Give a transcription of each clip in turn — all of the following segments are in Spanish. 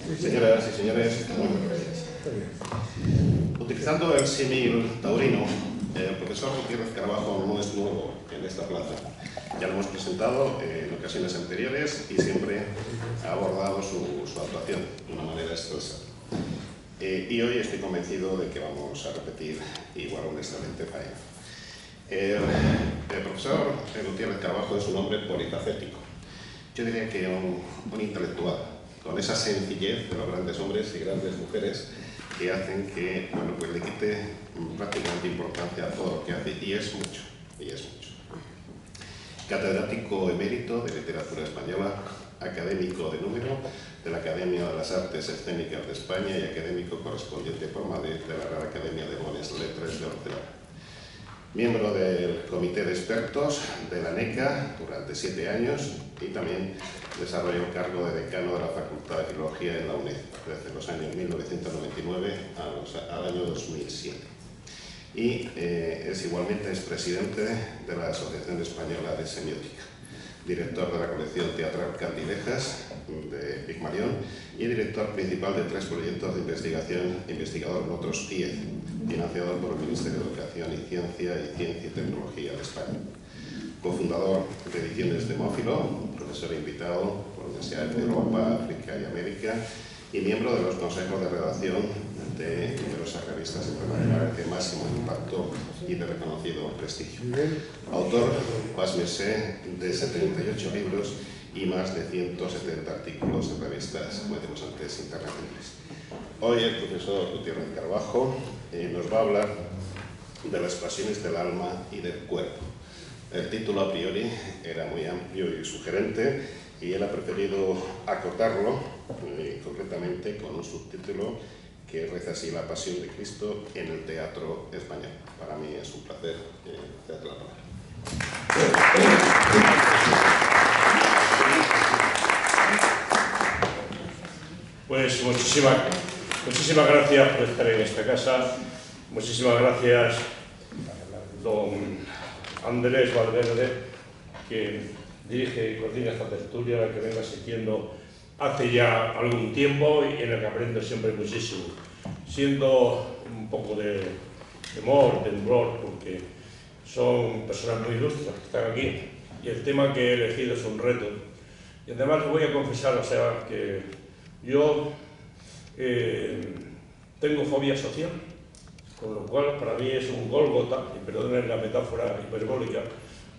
Señoras y señores, muchas gracias. Utilizando el símil taurino, el profesor Gutiérrez Carbajo no es nuevo en esta plaza. Ya lo hemos presentado en ocasiones anteriores y siempre ha abordado su actuación de una manera excelsa. Y hoy estoy convencido de que vamos a repetir igual una excelente faena. El profesor Gutiérrez Carbajo es un hombre polifacético. Yo diría que un intelectual, con esa sencillez de los grandes hombres y grandes mujeres que hacen que, bueno, pues le quite prácticamente importancia a todo lo que hace, y es mucho. Catedrático emérito de Literatura Española, académico de número de la Academia de las Artes Escénicas de España y académico correspondiente por Madrid de la Real Academia de Buenas Letras de Barcelona. Miembro del Comité de Expertos de la NECA durante 7 años y también desarrolló el cargo de decano de la Facultad de Filología en la UNED desde los años 1999 al año 2007. Y es igualmente expresidente de la Asociación Española de Semiótica, director de la colección teatral Candilejas de Pigmalión y director principal de 3 proyectos de investigación, investigador en otros 10, financiado por el Ministerio de Educación y Ciencia y Tecnología de España. Cofundador de Ediciones Demófilo, profesor invitado por universidades de Europa, África y América y miembro de los consejos de redacción de numerosas revistas internacionales de máximo impacto y de reconocido prestigio. Autor, pásmese, de 78 libros y más de 170 artículos en revistas, como decimos antes, internacionales. Hoy el profesor Gutiérrez Carbajo nos va a hablar de las pasiones del alma y del cuerpo. El título a priori era muy amplio y sugerente y él ha preferido acotarlo concretamente con un subtítulo que reza así: La Pasión de Cristo en el Teatro Español. Para mí es un placer ceder la palabra. Pues muchísimas gracias por estar en esta casa. Muchísimas gracias, don Andrés Valverde, que dirige y coordina esta tertulia, que vengo asistiendo hace ya algún tiempo y en el que aprendo siempre muchísimo. Siento un poco de temor, porque son personas muy ilustres que están aquí y el tema que he elegido es un reto. Y además les voy a confesar, o sea, que yo tengo fobia social, con lo cual para mí es un Gólgota, y perdonen la metáfora hiperbólica,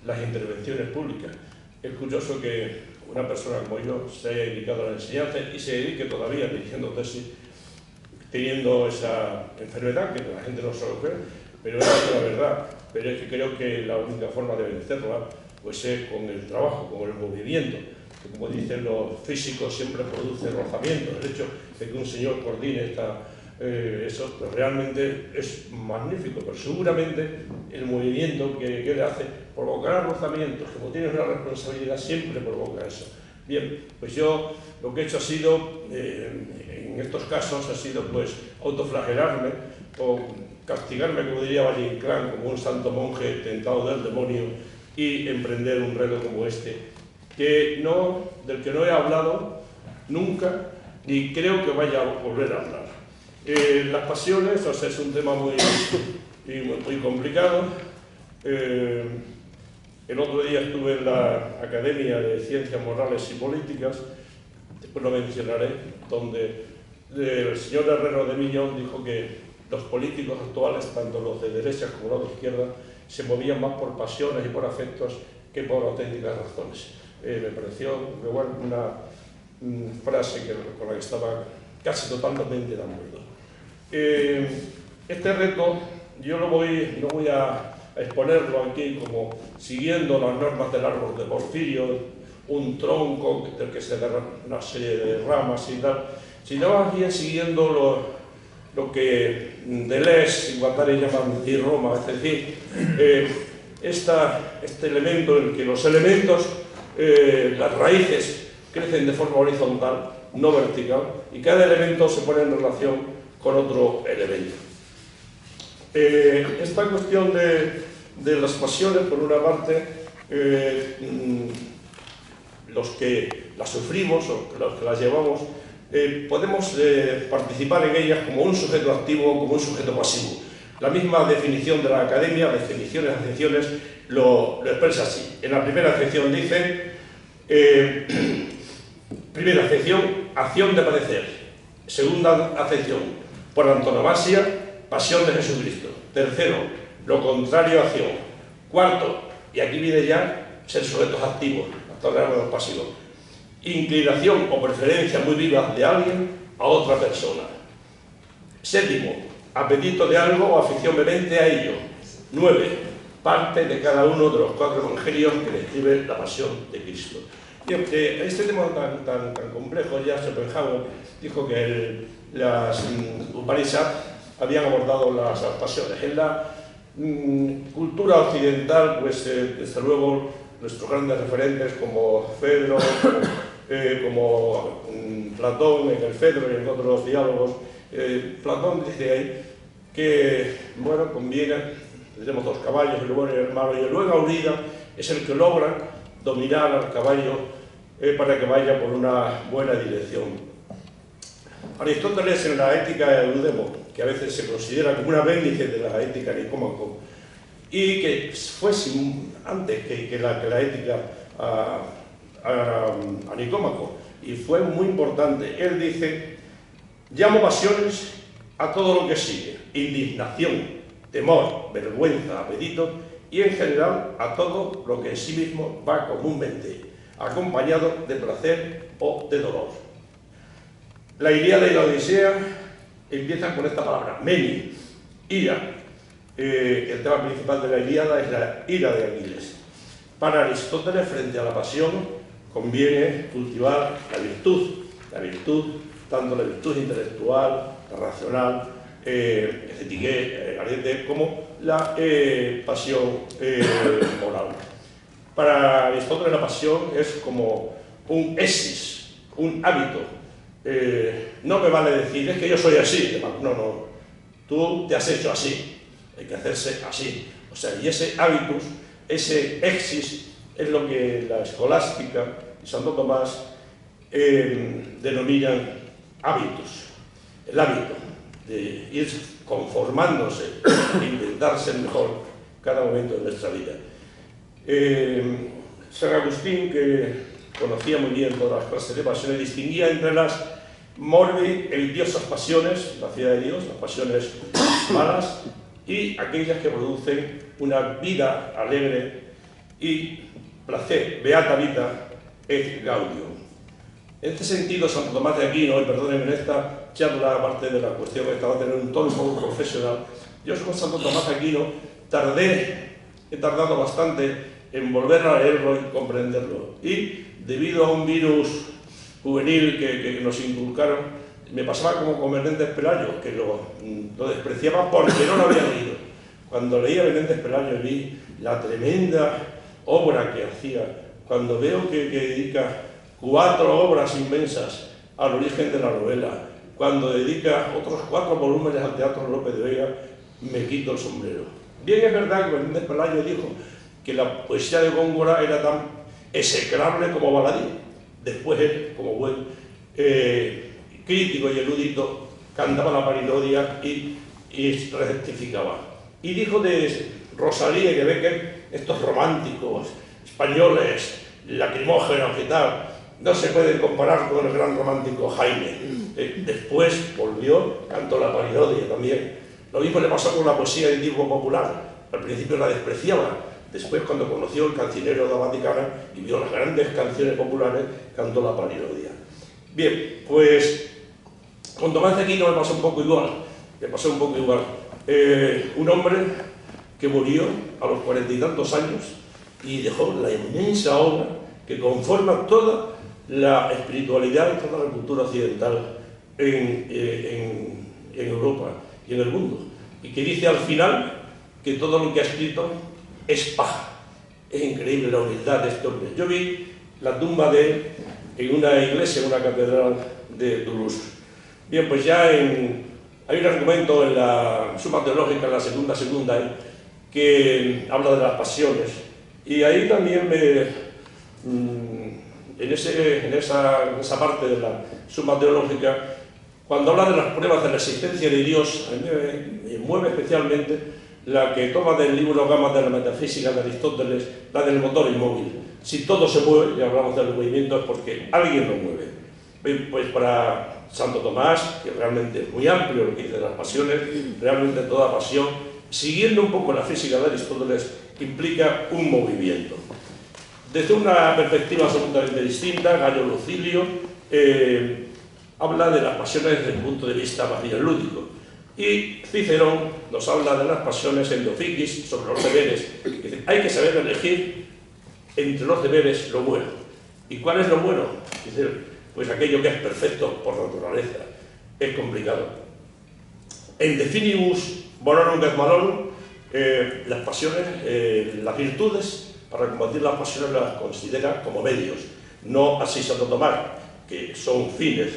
las intervenciones públicas. Es curioso que una persona como yo se haya dedicado a la enseñanza y se dedique todavía dirigiendo tesis, teniendo esa enfermedad, que la gente no se lo cree, pero es la verdad. Pero es que creo que la única forma de vencerla pues es con el trabajo, con el movimiento, que como dicen los físicos siempre produce rozamiento. El hecho de que un señor coordine eso pues realmente es magnífico, pero seguramente el movimiento que él hace provocará rozamientos. Como tienes una responsabilidad, siempre provoca eso. Bien, pues yo lo que he hecho ha sido, en estos casos, ha sido pues autoflagelarme o castigarme, como diría Valle Inclán, como un santo monje tentado del demonio, y emprender un reto como este, del que no he hablado nunca, ni creo que vaya a volver a hablar. Las pasiones, o sea, es un tema muy complicado. El otro día estuve en la Academia de Ciencias Morales y Políticas, después lo mencionaré, donde el señor Herrero de Millón dijo que los políticos actuales, tanto los de derecha como los de izquierda, se movían más por pasiones y por afectos que por auténticas razones. Me pareció igual una frase con la que estaba casi totalmente de acuerdo. Este reto yo no voy a exponerlo aquí como siguiendo las normas del árbol de Porfirio, un tronco del que se da una serie de ramas y tal, sino más bien siguiendo lo que Deleuze y Guattari llaman y Roma, es decir, este elemento en el que los elementos, las raíces, crecen de forma horizontal, no vertical, y cada elemento se pone en relación con otro elemento. Esta cuestión de las pasiones, por una parte, los que las sufrimos o los que las llevamos, podemos participar en ellas como un sujeto activo o como un sujeto pasivo. La misma definición de la academia, definiciones y acepciones, lo expresa así. En la primera acepción dice, primera acepción, acción de padecer. Segunda acepción, por antonomasia, pasión de Jesucristo. Tercero, lo contrario a acción. Cuarto, y aquí viene ya ser sujetos activos, hasta ahora éramos pasivos. Inclinación o preferencia muy viva de alguien a otra persona. Séptimo, apetito de algo o afición vehemente a ello. 9, parte de cada uno de los 4 evangelios que describe la pasión de Cristo. Y aunque este tema tan complejo, ya Schopenhauer dijo que las Upanishads habían abordado las pasiones. En la cultura occidental, pues desde luego nuestros grandes referentes como Fedro, como Platón en el Fedro y en otros diálogos, Platón dice ahí que, bueno, conviene, tenemos 2 caballos, el bueno y el malo, y el buen aurida es el que logra dominar al caballo para que vaya por una buena dirección. Aristóteles, en la Ética de Eudemo, que a veces se considera como una apéndice de la Ética de Nicómaco, y que fue antes que la Ética a Nicómaco, y fue muy importante. Él dice: llamo pasiones a todo lo que sigue: indignación, temor, vergüenza, apetito, y en general a todo lo que en sí mismo va comúnmente acompañado de placer o de dolor. La Ilíada y la Odisea empiezan con esta palabra, meni, ira. El tema principal de la Ilíada es la ira de Aquiles. Para Aristóteles, frente a la pasión, conviene cultivar la virtud, tanto la virtud intelectual, la racional, estética, ardiente, como la pasión moral. Para Aristóteles la pasión es como un esis, un hábito. No me vale decir, es que yo soy así. No, tú te has hecho así, hay que hacerse así. O sea, y ese hábitus, ese exis, es lo que la escolástica y Santo Tomás denominan hábitus. El hábito de ir conformándose, de intentar ser mejor cada momento de nuestra vida. San Agustín, que conocía muy bien todas las clases de pasiones, distinguía entre las morbi e idiosas pasiones, la ciudad de Dios, las pasiones malas, y aquellas que producen una vida alegre y placer, beata vita et gaudium. En este sentido, Santo Tomás de Aquino, y perdónenme en esta charla, aparte de la cuestión que estaba teniendo un tono un poco profesional, yo con Santo Tomás de Aquino he tardado bastante en volver a leerlo y comprenderlo. Y debido a un virus juvenil que nos inculcaron, me pasaba como con Menéndez Pelayo, que lo despreciaba porque no lo había leído. Cuando leí a Menéndez Pelayo vi la tremenda obra que hacía. Cuando veo que dedica 4 obras inmensas al origen de la novela, cuando dedica otros 4 volúmenes al Teatro López de Vega, me quito el sombrero. Bien, es verdad que Menéndez Pelayo dijo que la poesía de Góngora era tan execrable como Baladí. Después él, como buen crítico y erudito, cantaba la parinodia y rectificaba. Y dijo de Rosalía y de Becker, estos románticos españoles, lacrimógenos y tal, no se pueden comparar con el gran romántico Jaime. Después volvió, cantó la parinodia también. Lo mismo le pasó con la poesía de tipo popular. Al principio la despreciaba. Después, cuando conoció el cancionero de la Vaticana y vio las grandes canciones populares, cantó la parinodia. Bien, pues con Tomás de Aquino me pasó un poco igual. Un hombre que murió a los 40 y tantos años y dejó la inmensa obra que conforma toda la espiritualidad y toda la cultura occidental en Europa y en el mundo. Y que dice al final que todo lo que ha escrito es paja. Es increíble la humildad de este hombre. Yo vi la tumba de él en una iglesia, en una catedral de Toulouse. Bien, pues ya hay un argumento en la Suma Teológica, en la segunda, que habla de las pasiones. Y ahí también en esa parte de la Suma Teológica, cuando habla de las pruebas de la existencia de Dios, a mí me mueve especialmente la que toma del libro Gama de la Metafísica de Aristóteles, la del motor inmóvil. Si todo se mueve, y hablamos del movimiento, es porque alguien lo mueve. Pues para Santo Tomás, que realmente es muy amplio lo que dice de las pasiones, realmente toda pasión, siguiendo un poco la física de Aristóteles, implica un movimiento. Desde una perspectiva absolutamente distinta, Gayo Lucilio habla de las pasiones desde el punto de vista más bien lúdico. Y Cicerón nos habla de las pasiones endofiquis, sobre los deberes. Dice, hay que saber elegir entre los deberes lo bueno. ¿Y cuál es lo bueno? Dice, pues aquello que es perfecto por naturaleza. Es complicado. En Definibus Bonorum et Malorum, las pasiones, las virtudes, para combatir las pasiones las considera como medios, no así Santo Tomás, que son fines.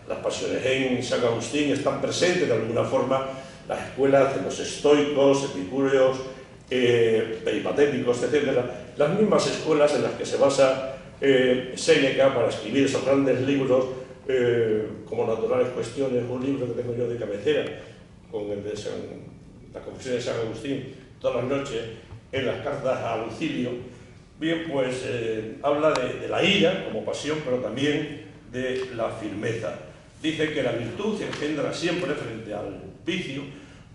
Las pasiones en San Agustín están presentes de alguna forma las escuelas de los estoicos, epicúreos, peripatéticos, etc. Las mismas escuelas en las que se basa Séneca para escribir esos grandes libros como Naturales Cuestiones, un libro que tengo yo de cabecera, con el de la Confesión de San Agustín, todas las noches en las cartas a Lucilio. Bien, pues habla de la ira como pasión, pero también de la firmeza. Dice que la virtud engendra siempre frente al vicio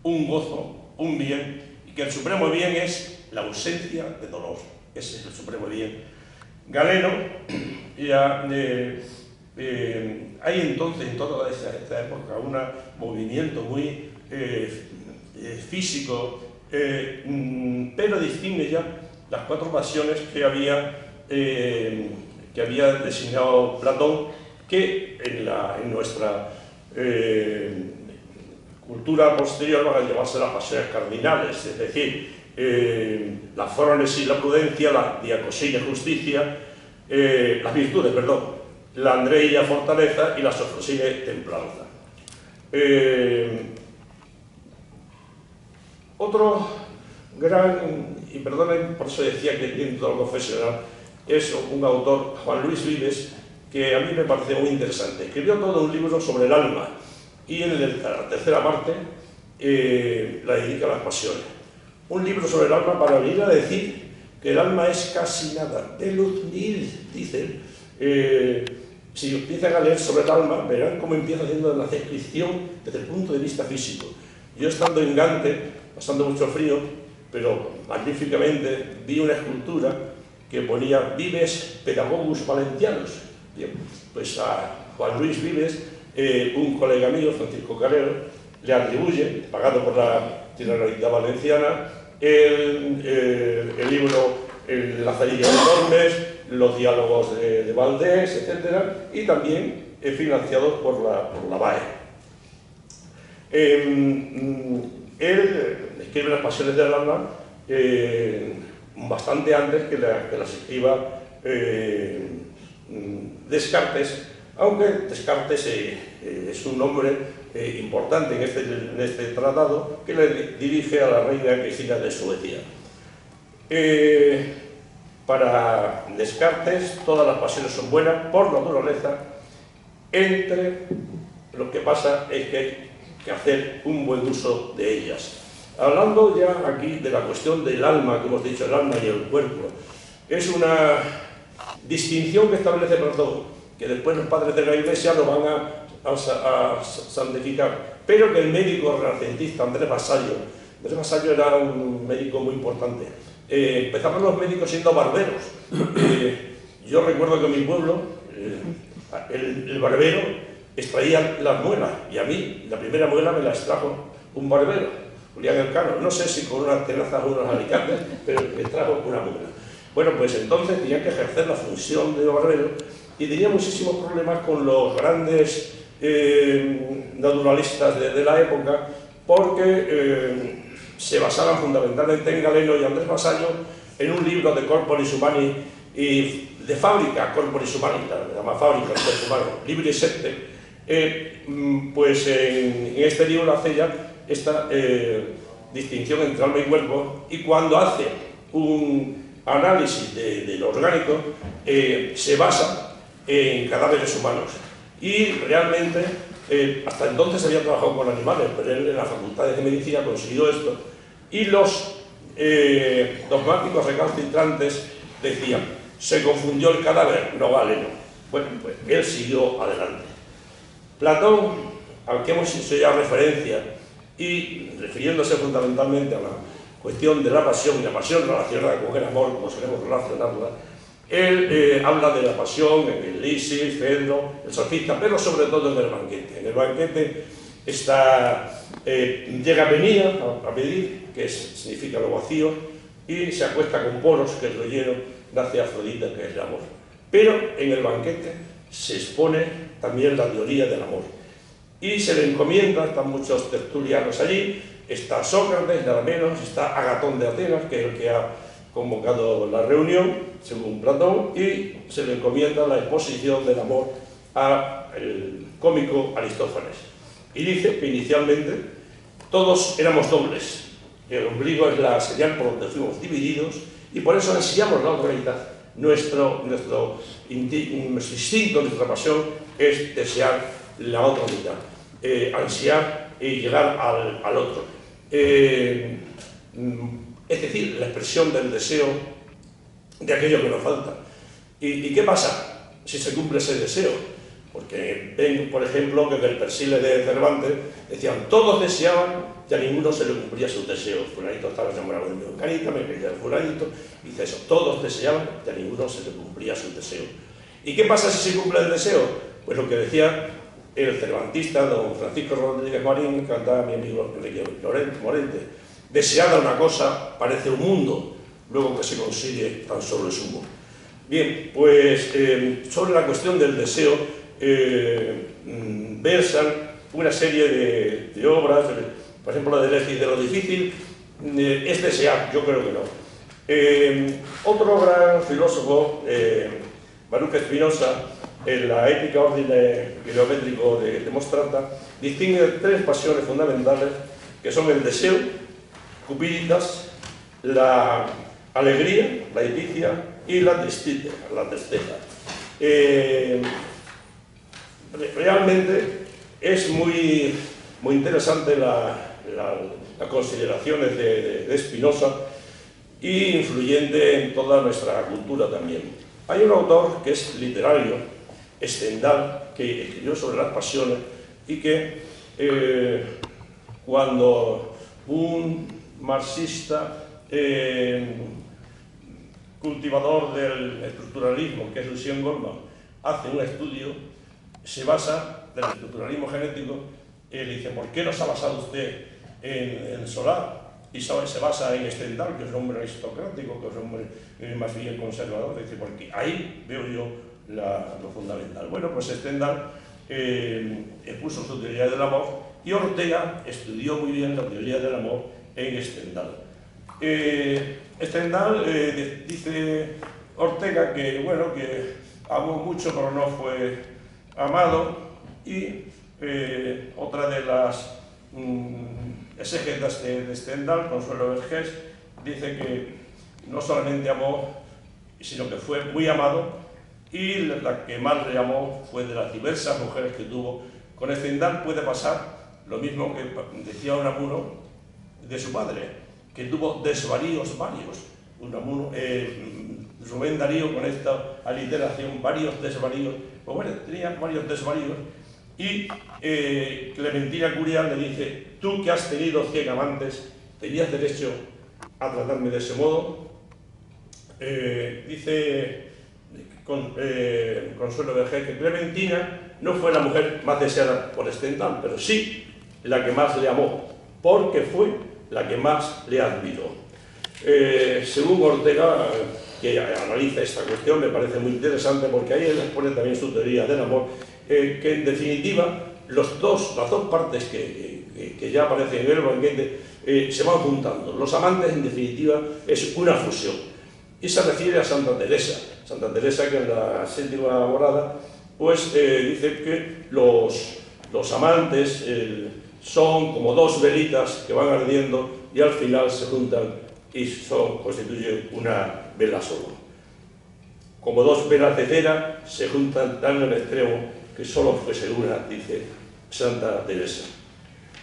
un gozo, un bien, y que el supremo bien es la ausencia de dolor. Ese es el supremo bien. Galeno, ya, hay entonces en toda esta época un movimiento muy físico, pero distingue ya las cuatro pasiones que había designado Platón, que en nuestra cultura posterior van a llamarse las pasiones cardinales, es decir, la frónesis y la prudencia, la diacosía y justicia, las virtudes, perdón, la andreia fortaleza y la sofrosine templanza. Otro gran, y perdonen, por eso decía que dentro del confesional, es un autor, Juan Luis Vives, que a mí me parece muy interesante. Escribió todo un libro sobre el alma y en la tercera parte la dedica a las pasiones. Un libro sobre el alma para venir a decir que el alma es casi nada, de luz nil, dicen. Si empiezan a leer sobre el alma, verán cómo empieza haciendo la descripción desde el punto de vista físico. Yo estando en Gante, pasando mucho frío, pero magníficamente, vi una escultura que ponía Vives Pedagogus Valentianus. Bien, pues a Juan Luis Vives, un colega mío, Francisco Carrero, le atribuye, pagado por la Generalitat Valenciana, el libro El Lazarillo de Tormes, los diálogos de Valdés, etc. Y también financiados por la BAE. Él escribe las pasiones del alma bastante antes que las escriba Descartes, aunque Descartes es un nombre importante en este tratado que le dirige a la reina Cristina de Suecia. Para Descartes todas las pasiones son buenas por naturaleza, lo que pasa es que hay que hacer un buen uso de ellas. Hablando ya aquí de la cuestión del alma, que hemos dicho, el alma y el cuerpo, es una distinción que establece Platón, que después los padres de la Iglesia lo van a santificar, pero que el médico renacentista Andrés Vasallo era un médico muy importante. Empezaron los médicos siendo barberos. Yo recuerdo que en mi pueblo el barbero extraía las muelas, y a mí la primera muela me la extrajo un barbero, Julián Elcano, no sé si con unas tenazas o unos alicantes, pero me extrajo una muela. Bueno, pues entonces tenía que ejercer la función de barbero y tenía muchísimos problemas con los grandes naturalistas de la época, porque se basaban fundamentalmente en Galeno y Andrés Vasallo en un libro de Corporis Humani y de fábrica Corporis Humani, se llama Fábrica del Cuerpo Humano, Libri Septe. Pues en este libro hace ya esta distinción entre alma y cuerpo, y cuando hace análisis de lo orgánico se basa en cadáveres humanos. Y realmente, hasta entonces había trabajado con animales, pero él en las facultades de medicina consiguió esto. Y los dogmáticos recalcitrantes decían, se confundió el cadáver, no vale, no. Bueno, pues él siguió adelante. Platón, al que hemos hecho ya referencia, y refiriéndose fundamentalmente a la cuestión de la pasión, y la pasión relacionada con el amor, como solemos relacionarla, él habla de la pasión en el Lisis, Fedro, el Sofista, pero sobre todo en el banquete. En el banquete llega Venía a pedir, que significa lo vacío, y se acuesta con Poros, que es lo lleno, nace Afrodita, que es el amor. Pero en el banquete se expone también la teoría del amor. Y se le encomienda, están muchos tertulianos allí, está Sócrates, nada menos, está Agatón de Atenas, que es el que ha convocado la reunión, según Platón, y se le encomienda la exposición del amor al cómico Aristófanes. Y dice que inicialmente todos éramos dobles. El ombligo es la señal por donde fuimos divididos y por eso ansiamos la otra mitad. Nuestro instinto, nuestra pasión es desear la otra mitad, ansiar y llegar al otro. Es decir, la expresión del deseo de aquello que nos falta. ¿Y qué pasa si se cumple ese deseo? Porque ven, por ejemplo, que en el Persíles de Cervantes decían, todos deseaban y a ninguno se le cumplía sus deseos. Fulanito estaba enamorado de mi Canita, me quería el fulanito, dice eso, todos deseaban y a ninguno se le cumplía sus deseos. ¿Y qué pasa si se cumple el deseo? Pues lo que decía el cervantista don Francisco Rodríguez Marín, que cantaba mi amigo Enrique Morente, deseada una cosa parece un mundo, luego que se consigue tan solo es humo. Bien, pues sobre la cuestión del deseo versan una serie de obras, por ejemplo la de Deleuze, de lo difícil es desear, yo creo que no. Otro gran filósofo, Baruch Spinoza, en la Ética Ordine Geométrico de Demostrata, distingue tres pasiones fundamentales que son el deseo, cupiditas, la alegría, la epicia y la tristeza. Realmente es muy interesante las consideraciones de Spinoza y influyente en toda nuestra cultura también. Hay un autor que es literario, Stendhal, que escribió sobre las pasiones y que cuando un marxista cultivador del estructuralismo, que es Lucien Goldman, hace un estudio, se basa del estructuralismo genético, y le dice, ¿por qué no se ha basado usted en Solar? Y se basa en Stendhal, que es un hombre aristocrático, que es un hombre más bien conservador, dice, porque ahí veo yo lo fundamental. Bueno, pues Stendhal expuso su teoría del amor y Ortega estudió muy bien la teoría del amor en Stendhal. Stendhal dice Ortega que, bueno, que amó mucho pero no fue amado, y otra de las exégetas de Stendhal, Consuelo Vergés, dice que no solamente amó, sino que fue muy amado, y la que más le amó fue de las diversas mujeres que tuvo. Con Stendhal puede pasar lo mismo que decía Unamuno de su padre, que tuvo desvaríos varios. Rubén Darío, con esta aliteración, varios desvaríos, pues bueno, tenía varios desvaríos, y Clementina Curial le dice, tú que has tenido 100 amantes, ¿tenías derecho a tratarme de ese modo? Dice Consuelo Vergés que Clementina no fue la mujer más deseada por Stendhal, pero sí la que más le amó, porque fue la que más le admiró. Según Ortega, que analiza esta cuestión, me parece muy interesante, porque ahí él expone también su teoría del amor, que en definitiva las dos partes que ya aparecen en el banquete se van juntando. Los amantes, en definitiva, es una fusión. Y se refiere a Santa Teresa. Santa Teresa, que en la séptima morada, pues dice que los amantes son como dos velitas que van ardiendo y al final se juntan y constituyen una vela solo. Como dos velas de cera se juntan tan en el extremo que solo fuese una, dice Santa Teresa.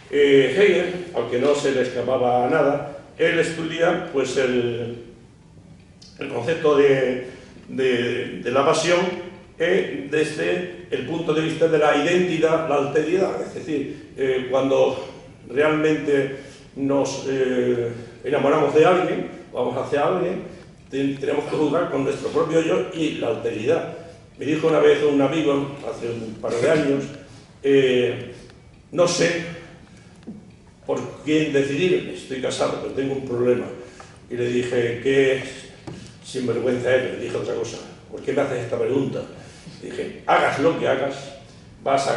Hegel, aunque no se le escapaba a nada, él estudia pues, el concepto de la pasión desde el punto de vista de la identidad, la alteridad. Es decir, cuando realmente nos enamoramos de alguien, vamos hacia alguien, tenemos que jugar con nuestro propio yo y la alteridad. Me dijo una vez un amigo, hace un par de años, no sé por quién decidir, estoy casado, pero tengo un problema. Y le dije, qué sinvergüenza eres, le dije otra cosa, ¿por qué me haces esta pregunta? Dije, hagas lo que hagas, vas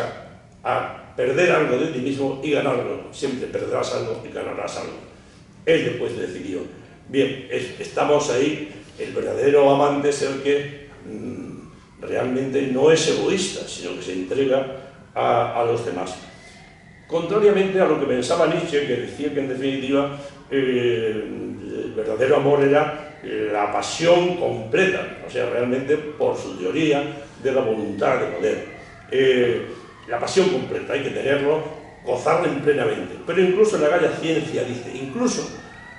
a perder algo de ti mismo y ganar algo. Siempre perderás algo y ganarás algo. Él después decidió. Bien, estamos ahí, el verdadero amante es el que realmente no es egoísta, sino que se entrega a los demás. Contrariamente a lo que pensaba Nietzsche, que decía que en definitiva el verdadero amor era la pasión completa, o sea, realmente por su teoría de la voluntad de poder. La pasión completa, hay que tenerlo, gozarla plenamente. Pero incluso en la Gaia Ciencia dice, incluso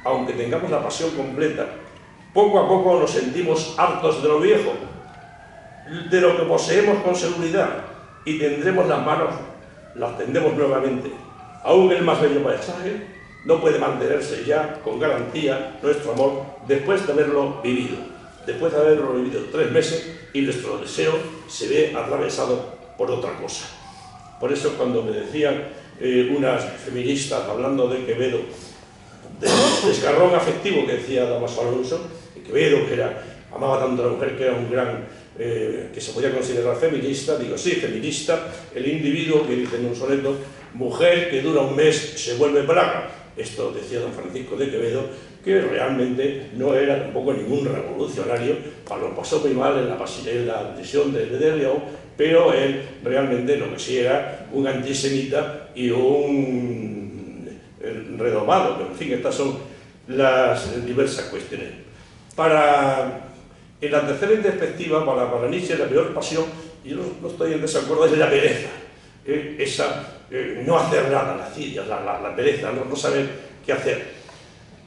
aunque tengamos la pasión completa, poco a poco nos sentimos hartos de lo viejo, de lo que poseemos con seguridad, y tendremos las manos, las tendemos nuevamente. Aún el más bello paisaje no puede mantenerse ya con garantía nuestro amor después de haberlo vivido. Después de haberlo vivido 3 meses y nuestro deseo se ve atravesado por otra cosa. Por eso cuando me decían unas feministas hablando de Quevedo, del desgarrón afectivo que decía Damaso Alonso, Quevedo, que amaba tanto a la mujer que era un gran, que se podía considerar feminista, digo, sí, feminista, el individuo que dice en un soneto, mujer que dura un mes se vuelve plaga. Esto decía don Francisco de Quevedo, que realmente no era tampoco ningún revolucionario, lo pasó muy mal en la prisión de León, pero él realmente lo que sí era un antisemita y un redomado. Pero en fin, estas son las diversas cuestiones. En la tercera perspectiva, para Nietzsche, la peor pasión, y yo no estoy en desacuerdo, es la pereza. No hacer nada, la pereza, no saber qué hacer.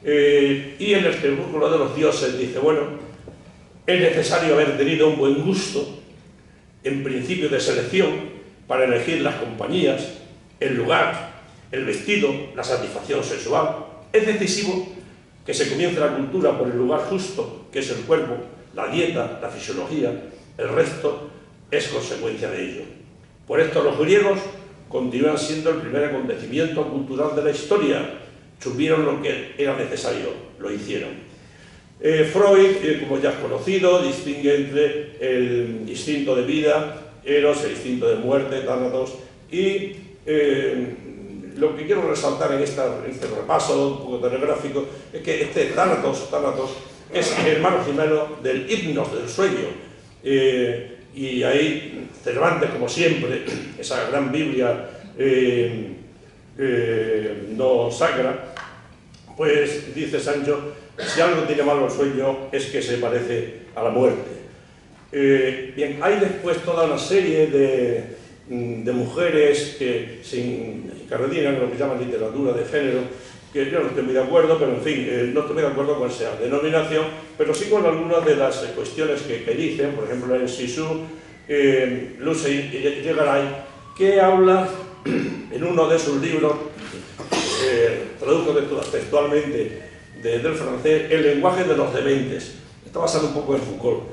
Y en el crepúsculo de los dioses dice, bueno, es necesario haber tenido un buen gusto, en principio de selección, para elegir las compañías, el lugar, el vestido, la satisfacción sexual. Es decisivo que se comience la cultura por el lugar justo, que es el cuerpo, la dieta, la fisiología, el resto es consecuencia de ello. Por esto los griegos continúan siendo el primer acontecimiento cultural de la historia. Supieron lo que era necesario, lo hicieron. Freud, como ya has conocido, distingue entre el instinto de vida, Eros, el instinto de muerte, Tánatos, y lo que quiero resaltar en este repaso un poco telegráfico es que este Tánatos es el hermano gemelo del hipnos, del sueño. Y ahí Cervantes, como siempre, esa gran Biblia no sacra, pues dice Sancho, si algo tiene malo el sueño es que se parece a la muerte. Bien, hay después toda una serie de mujeres que se encardinan en lo que llaman literatura de género, que yo no estoy muy de acuerdo, pero en fin, no estoy muy de acuerdo con esa denominación, pero sí con algunas de las cuestiones que dicen, por ejemplo en Sisú, Luce Yegaray, que habla en uno de sus libros, traduzco textualmente del francés, el lenguaje de los dementes. Está basado un poco en Foucault.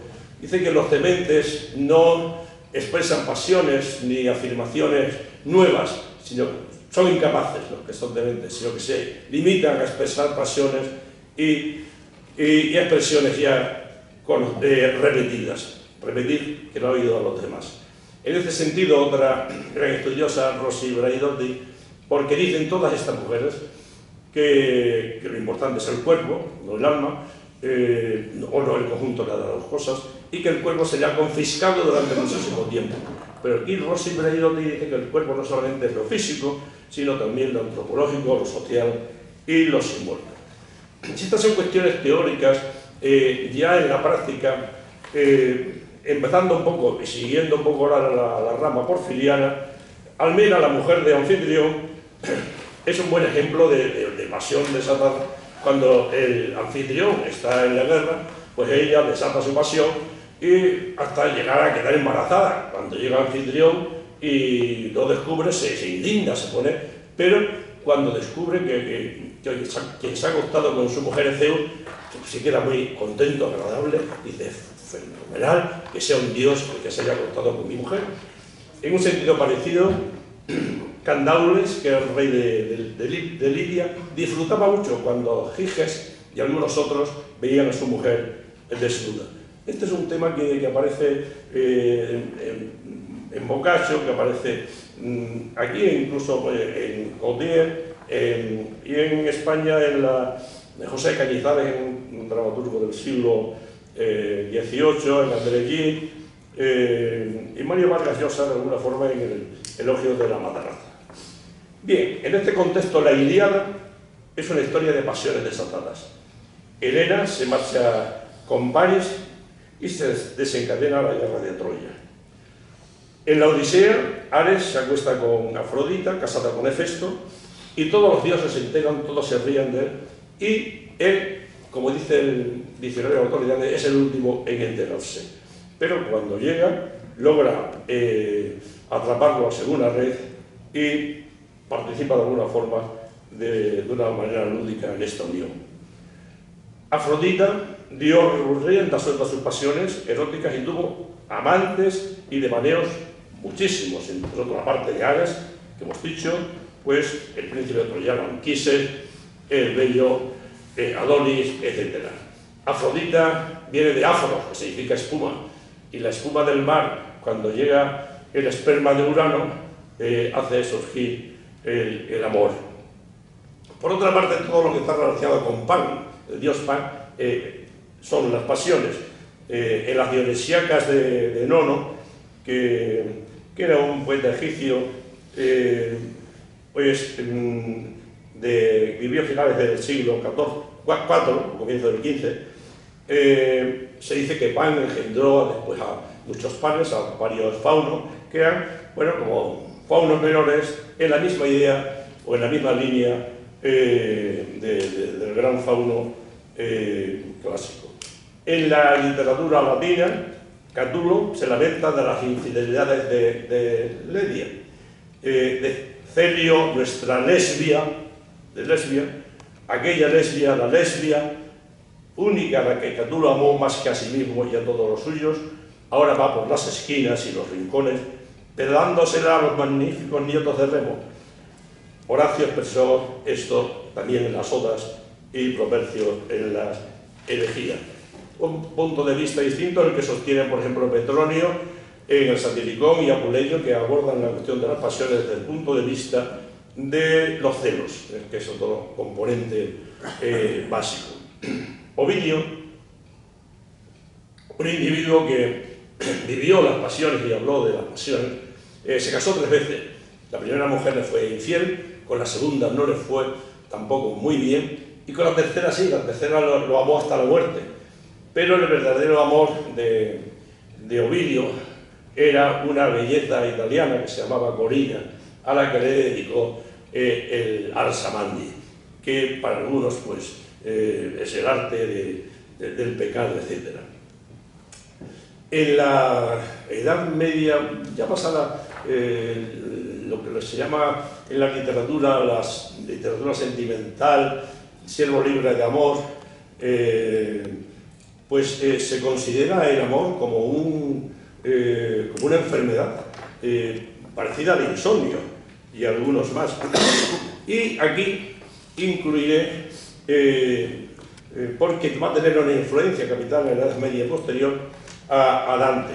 Dice que los dementes no expresan pasiones ni afirmaciones nuevas, sino son incapaces los que son dementes, sino que se limitan a expresar pasiones y expresiones ya repetidas. Repetir que no ha oído a los demás. En ese sentido, otra gran estudiosa, Rosy Braidotti, porque dicen todas estas mujeres que lo importante es el cuerpo, no el alma, o no el conjunto de las dos cosas, y que el cuerpo se le ha confiscado durante muchísimo tiempo. Pero aquí Rosy Braidotti dice que el cuerpo no solamente es lo físico, sino también lo antropológico, lo social y lo simbólico. Estas son cuestiones teóricas ya en la práctica, empezando un poco y siguiendo un poco la rama porfiriana, Almena, la mujer de Anfitrión, es un buen ejemplo de pasión desatada. Cuando el anfitrión está en la guerra, pues ella desata su pasión y hasta llegar a quedar embarazada. Cuando llega el anfitrión y lo descubre, se indigna, se pone, pero cuando descubre que quien se ha acostado con su mujer es Zeus, se queda muy contento, agradable, dice, fenomenal, que sea un dios el que se haya acostado con mi mujer. En un sentido parecido, Candaules, que era el rey de Lidia, disfrutaba mucho cuando Giges y algunos otros veían a su mujer desnuda. Este es un tema que aparece en Boccaccio, que aparece aquí, incluso en Gautier, y en España en José Cañizares, un dramaturgo del siglo XVIII, en André Gide, y Mario Vargas Llosa, de alguna forma, en el Elogio de la Matanza. Bien, en este contexto, la Ilíada es una historia de pasiones desatadas. Helena se marcha con Paris y se desencadena la guerra de Troya. En la Odisea, Ares se acuesta con Afrodita, casada con Hefesto, y todos los dioses se enteran, todos se rían de él, y él, como dice el diccionario de autoridades, es el último en enterarse. Pero cuando llega, logra atraparlo según la red y participa de alguna forma, de una manera lúdica, en esta unión. Afrodita dio rienda suelta a sus pasiones eróticas y tuvo amantes y devaneos muchísimos, entre otra parte de Ares, que hemos dicho, pues el príncipe troyano Anquises, el bello Adonis, etc. Afrodita viene de áforos, que significa espuma, y la espuma del mar, cuando llega el esperma de Urano, hace surgir el amor. Por otra parte, todo lo que está relacionado con Pan, el dios Pan, son las pasiones. En las Dionisíacas de Nono, que era un poeta egipcio, vivió a finales del siglo IV, comienzo del XV, se dice que Pan engendró después a muchos panes, a varios faunos, que eran, bueno, como faunos menores, en la misma idea o en la misma línea del gran fauno clásico. En la literatura latina, Catulo se lamenta de las infidelidades de Ledia. De Celio, nuestra lesbia, aquella lesbia, la lesbia, única a la que Catulo amó más que a sí mismo y a todos los suyos, ahora va por las esquinas y los rincones, pedándosela a los magníficos nietos de Remo. Horacio expresó esto también en las odas y Propercio en las elegías. Un punto de vista distinto el que sostiene, por ejemplo, Petronio en el Satiricón y Apuleyo, que abordan la cuestión de las pasiones desde el punto de vista de los celos, que es otro componente básico. Ovidio, un individuo que vivió las pasiones y habló de las pasiones, se casó 3 veces. La primera mujer le fue infiel, con la segunda no le fue tampoco muy bien, y con la tercera sí, la tercera lo amó hasta la muerte. Pero el verdadero amor de Ovidio era una belleza italiana que se llamaba Corina, a la que le dedicó el Arsamandi, que para algunos pues, es el arte del pecado, etc. En la Edad Media, ya pasada lo que se llama en la literatura sentimental, siervo libre de amor, pues se considera el amor como una enfermedad parecida al insomnio y algunos más. Y aquí incluiré, porque va a tener una influencia capital en la Edad Media posterior, a Dante.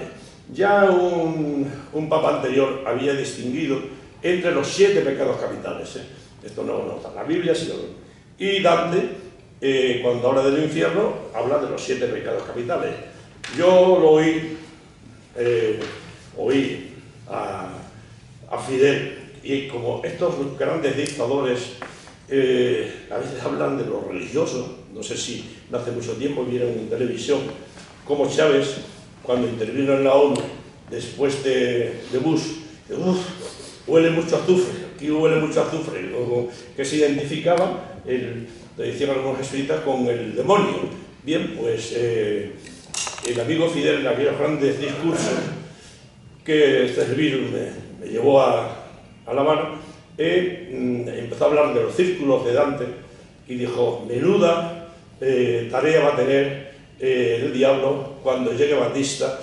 Ya un papa anterior había distinguido entre los 7 pecados capitales. Esto no está en la Biblia, sino... Y Dante, cuando habla del infierno, habla de los 7 pecados capitales. Yo lo oí a Fidel, y como estos grandes dictadores a veces hablan de lo religioso, no sé si no hace mucho tiempo vieron en televisión cómo Chávez, cuando intervino en la ONU después de Bush, huele mucho azufre, aquí huele mucho azufre, que se identificaba, le decían algunos jesuitas, con el demonio. Bien, pues el amigo Fidel, en aquellos grandes discursos que este virus me llevó a La Habana, empezó a hablar de los círculos de Dante y dijo: menuda tarea va a tener el diablo cuando llegue Batista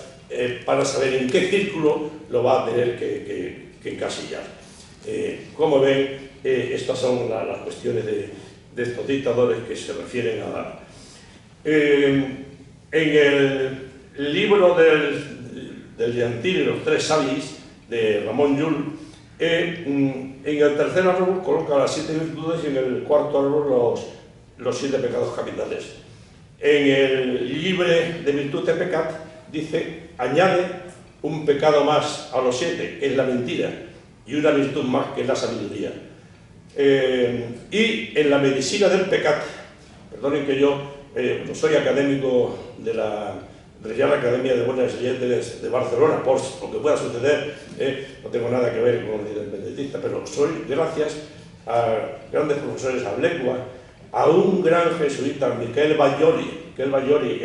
para saber en qué círculo lo va a tener que encasillar. Como ven, estas son las cuestiones de estos dictadores que se refieren a... en el libro del Gentil y los tres savis de Ramón Llull, en el tercer árbol coloca las 7 virtudes y en el cuarto árbol los 7 pecados capitales. En el Libre de Virtute Pecat dice: añade un pecado más a los 7, que es la mentira, y una virtud más, que es la sabiduría. Y en la medicina del pecat, perdonen que yo soy académico de la Real Academia de Buenas Letras de Barcelona, por lo que pueda suceder, no tengo nada que ver con el independentista, pero soy gracias a grandes profesores, a Blecua, a un gran jesuita, Miquel Ballori, que el Ballori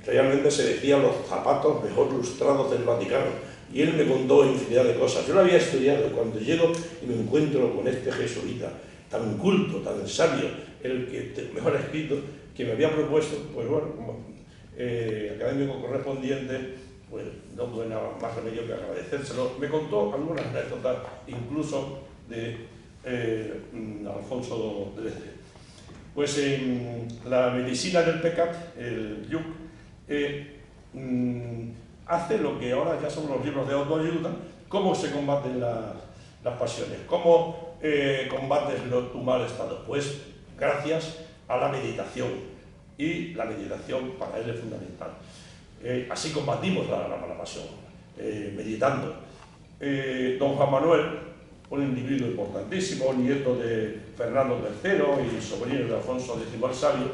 realmente se decía los zapatos mejor lustrados del Vaticano, y él me contó infinidad de cosas. Yo lo había estudiado, cuando llego y me encuentro con este jesuita tan culto, tan sabio, el que mejor escrito, que me había propuesto, pues bueno, como académico correspondiente, pues no tuve nada más remedio que agradecérselo. Me contó algunas anécdotas, incluso de Alfonso XIII. Pues en la medicina del pecat, el Lluc, hace lo que ahora ya son los libros de autoayuda: cómo se combaten las pasiones, cómo combates tu mal estado. Pues gracias a la meditación, y la meditación para él es fundamental. Así combatimos la mala pasión, meditando. Don Juan Manuel, un individuo importantísimo, nieto de Fernando III y sobrino de Alfonso X el Sabio,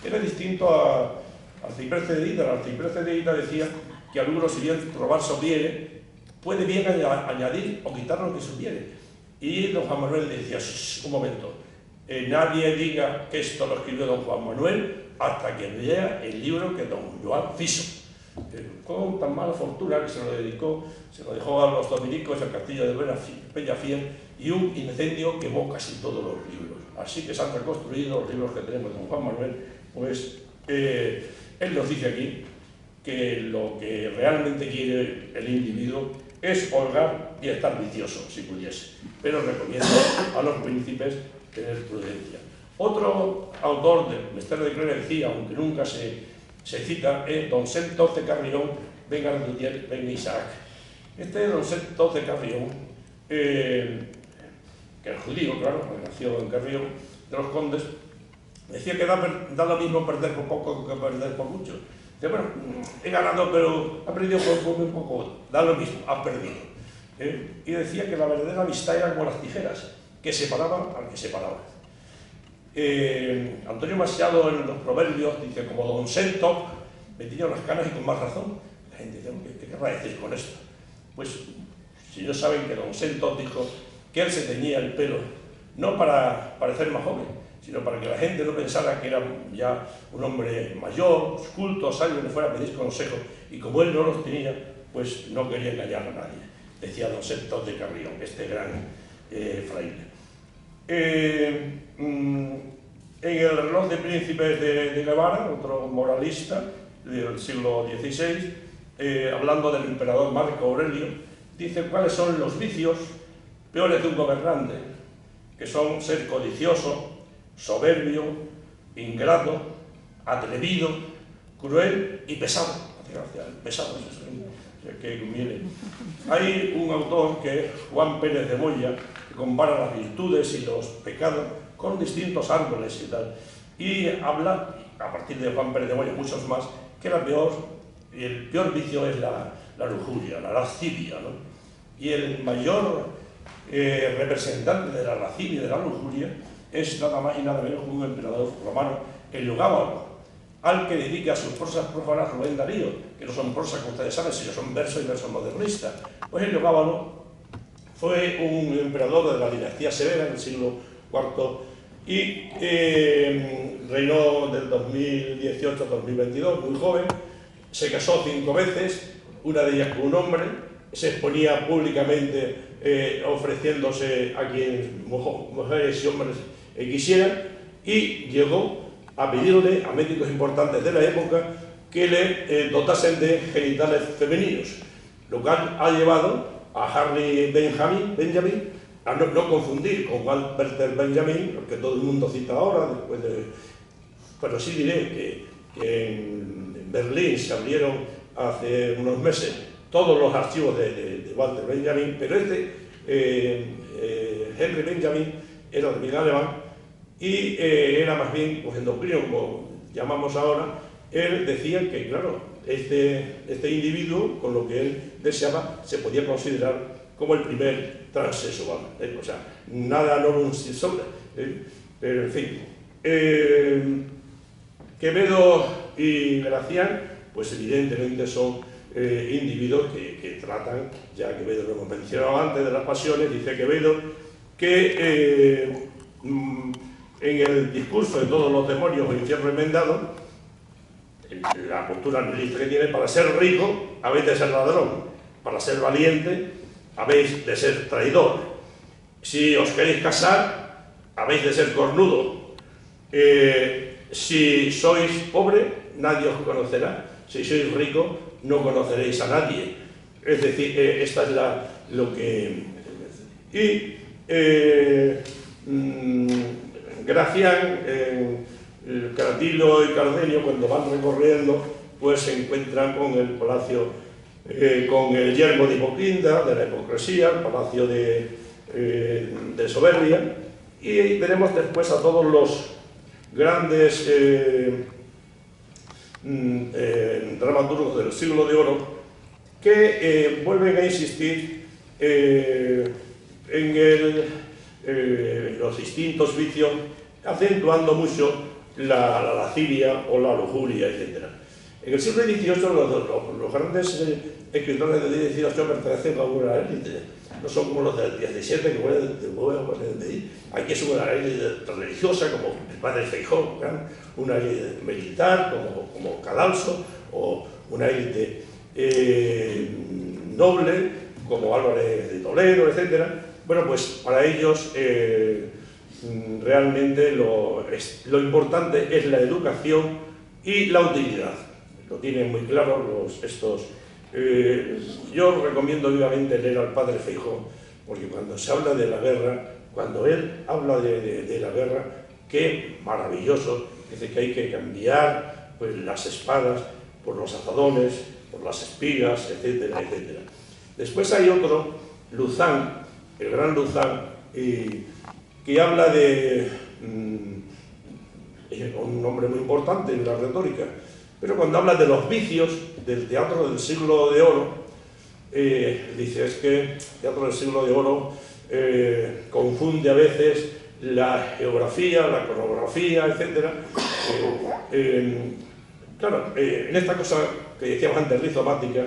era distinto al Cipreste de Ita. El Cipreste de Ita decía que algunos, si bien robar supiere, puede bien añadir o quitar lo que supiere. Y don Juan Manuel decía: un momento, nadie diga que esto lo escribió don Juan Manuel hasta que lea el libro que don Joan fizo. Con tan mala fortuna que se lo dejó a los dominicos el castillo de Peñafiel, y un incendio quemó casi todos los libros. Así que se han reconstruido los libros que tenemos de don Juan Manuel. Pues él nos dice aquí que lo que realmente quiere el individuo es holgar y estar vicioso, si pudiese, pero recomiendo a los príncipes tener prudencia. Otro autor del Misterio de Clemencia, aunque nunca se cita, es don Sentos de Carrión, Ben Gutiérrez, Ben Isaac. Este don Sentos de Carrión, que es judío, claro, nació en Carrión de los Condes, decía que da lo mismo perder por poco que perder por mucho. Dice: bueno, he ganado, pero he perdido por muy poco, da lo mismo, has perdido. Y decía que la verdadera amistad era como las tijeras, que separaban al que separaba. Antonio Machado, en los Proverbios, dice: como don Sentos me tiñó las canas, y con más razón. La gente dice: ¿qué querrá decir con esto? Pues si ellos saben que don Sentos dijo que él se teñía el pelo no para parecer más joven, sino para que la gente no pensara que era ya un hombre mayor, culto, sabio, que fuera a pedir consejo, y como él no los tenía, pues no quería engañar a nadie. Decía don Sentos de Carrión, este gran fraile. En el reloj de príncipes de Guevara, otro moralista del siglo XVI, hablando del emperador Marco Aurelio, dice cuáles son los vicios peores de un gobernante, que son ser codicioso, soberbio, ingrato, atrevido, cruel y pesado. Pesado es eso, que viene. Hay un autor, que es Juan Pérez de Moya, que compara las virtudes y los pecados con distintos árboles y tal, y habla, a partir de Juan Pérez de Moya, muchos más, que el peor vicio es la lujuria, la lascivia, ¿no? Y el mayor representante de la lascivia y de la lujuria es nada más y nada menos que un emperador romano, el Logábalo, al que dedica sus prosas profanas Rubén Darío, que no son prosas, como ustedes saben, sino son versos y versos modernistas. Pues el Logábalo fue un emperador de la dinastía Severa en el siglo IV y reinó del 2018 al 2022, muy joven, se casó 5 veces, una de ellas con un hombre, se exponía públicamente ofreciéndose a quien mujeres y hombres quisieran, y llegó a pedirle a médicos importantes de la época que le dotasen de genitales femeninos, lo cual ha llevado a Harry Benjamin, a no confundir con Walter Benjamin, que todo el mundo cita ahora, pero sí diré que en Berlín se abrieron hace unos meses todos los archivos de Walter Benjamin, pero Henry Benjamin era de origen alemán y era más bien pues, endocrino, como llamamos ahora. Él decía que, claro, este individuo, con lo que él deseaba, se podía considerar como el primer transexual. O sea, nada no sobre. Pero, en fin. Quevedo y Gracián, pues evidentemente son individuos que tratan, ya Quevedo lo hemos mencionado antes, de las pasiones. Dice Quevedo que en el discurso de todos los demonios o infierno enmendado, la postura nihilista que tiene: para ser rico habéis de ser ladrón, para ser valiente habéis de ser traidor, si os queréis casar habéis de ser cornudo, si sois pobre nadie os conocerá, si sois rico no conoceréis a nadie. Es decir, esta es lo que... Y Gracián, Cratilo y Cardenio, cuando van recorriendo, pues se encuentran con el palacio, con el yermo de Hipoquinda, de la hipocresía, el palacio de soberbia, y tenemos después a todos los grandes dramaturgos del siglo de oro que vuelven a insistir en los distintos vicios, acentuando mucho la lascivia o la lujuria, etc. En el siglo XVIII los grandes escritores del XVIII pertenecen a una élite, no son como los del XVII que pueden medir. Aquí es una élite religiosa como el padre Feijó, una élite militar como Cadalso, o una élite noble como Álvarez de Toledo, etc. Bueno, pues para ellos realmente lo importante es la educación y la utilidad. Lo tienen muy claro estos. Yo recomiendo vivamente leer al padre Feijó, porque cuando se habla de la guerra, cuando él habla de la guerra, qué maravilloso, dice que hay que cambiar pues, las espadas por los azadones, por las espigas, etcétera, etcétera. Después hay otro, Luzán, el gran Luzán, que habla de un hombre muy importante en la retórica, pero cuando habla de los vicios del teatro del siglo de oro, dice, es que el teatro del siglo de oro confunde a veces la geografía, la coreografía, etc. Claro, en esta cosa que decíamos antes, rizomática,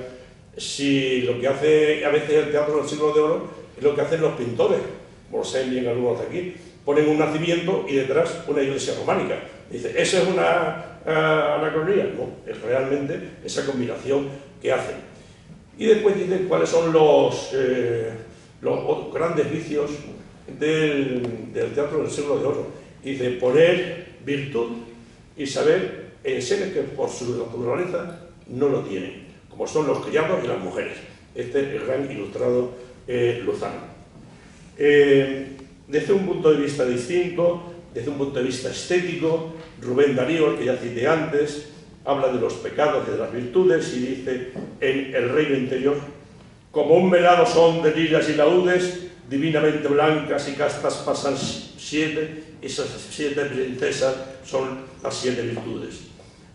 si lo que hace a veces el teatro del siglo de oro es lo que hacen los pintores, como lo saben bien algunos de aquí, ponen un nacimiento y detrás una iglesia románica. Dice, ¿eso es una anacronía? No, es realmente esa combinación que hacen. Y después dicen cuáles son los grandes vicios del teatro del siglo de oro. Dice, poner virtud y saber en seres que por su naturaleza no lo tienen, como son los criados y las mujeres. Este es el gran ilustrado Luzán. Desde un punto de vista distinto, desde un punto de vista estético, Rubén Darío, el que ya cité antes, habla de los pecados y de las virtudes y dice, en el reino interior, como un velado son de lilas y laúdes, divinamente blancas y castas pasan 7, esas 7 princesas son las 7 virtudes.